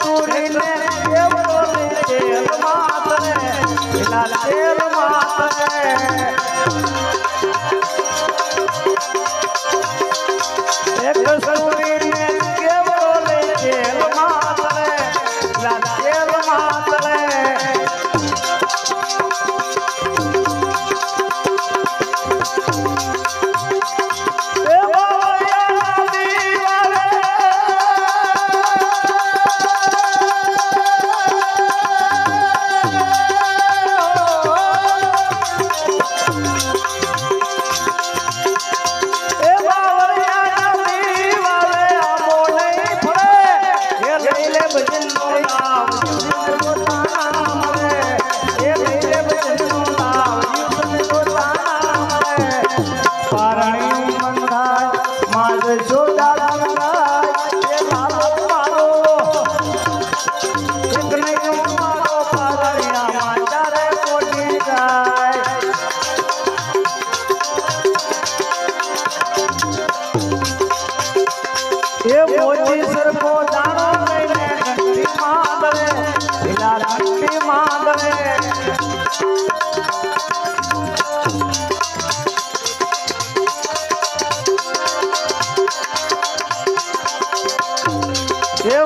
સુરીને કેવડો રે તેલ માતરે પેલા તેલ માતરે એક સુરીને કેવડો રે તેલ માતરે પેલા તેલ માતરે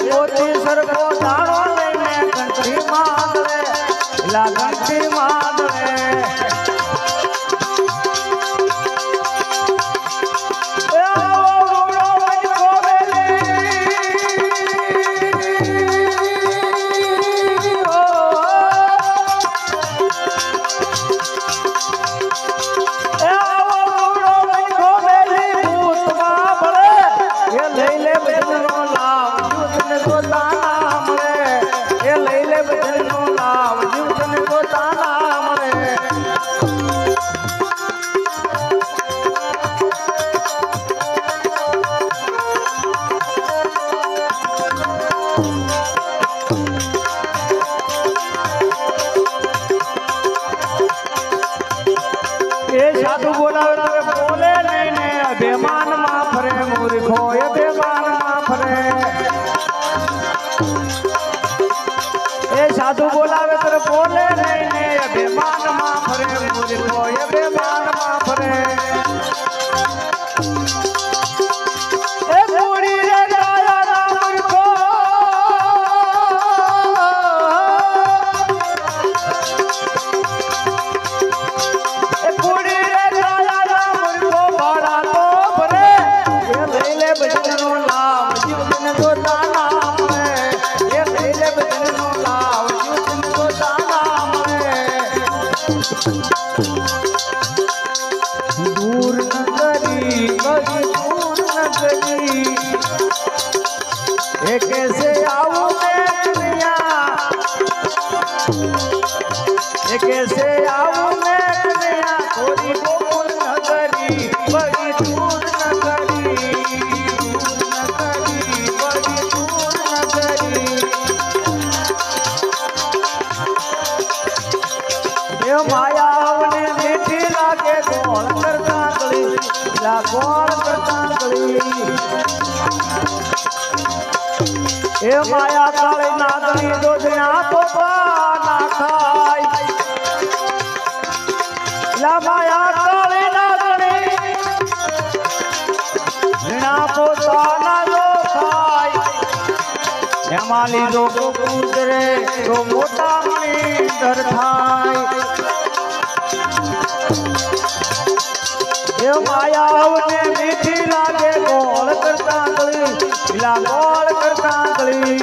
મોતી સરખો દાણો લઈને ઘંટી માંગવે લા ઘંટી માંગવે સાધુ બોલાવે તમે બોલે નહીં ને અભિમાન માં ફરે મૂર્ખો અભિમાન માં ફરે એ સાધુ બોલાવે તમે બોલે નહીં ને અભિમાન માં ફરે મૂર્ખો અભિમાન માં ફરે दूर नगरी बड़ी दूर नगरी ये कैसे आऊं मैं दुनिया ये कैसे आऊं मैं दुनिया थोड़ी दूर नगरी बड़ी दूर नगरी बड़ी दूर नगरी ये माया गोल करता गली ए माया काली नागनी दोजना तो ना खाई ला माया काली नागनी बिना पोता ना लो खाई हेमाली जो को कूदरे तो मोटा मणि डर थाई ये माया ने मीठी लागे गोल करता गली ला गोल करता गली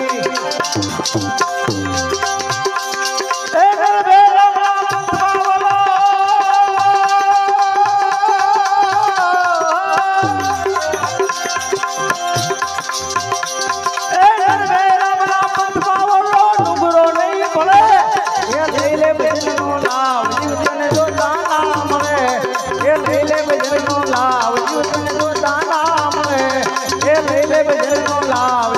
लाव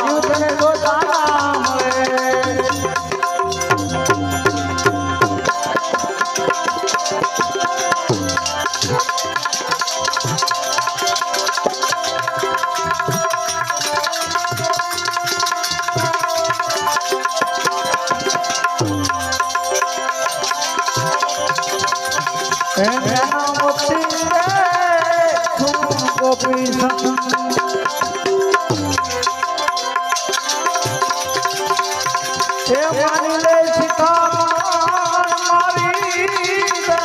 એ માની લે શિખામણ મારી દે.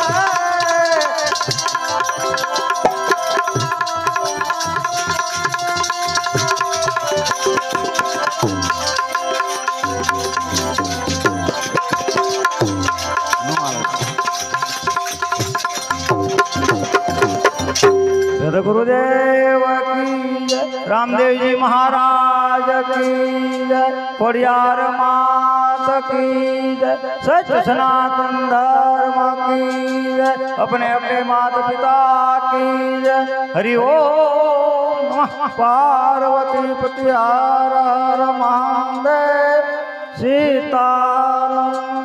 गुरुदेव की जय, रामदेव जी महाराज की जय, खोड़ियार मात की जय, सच सनातन धर्म की जय, अपने अपने माता पिता की जय. हरि ओम नमः पार्वती पति हर हर महादेव सीताराम.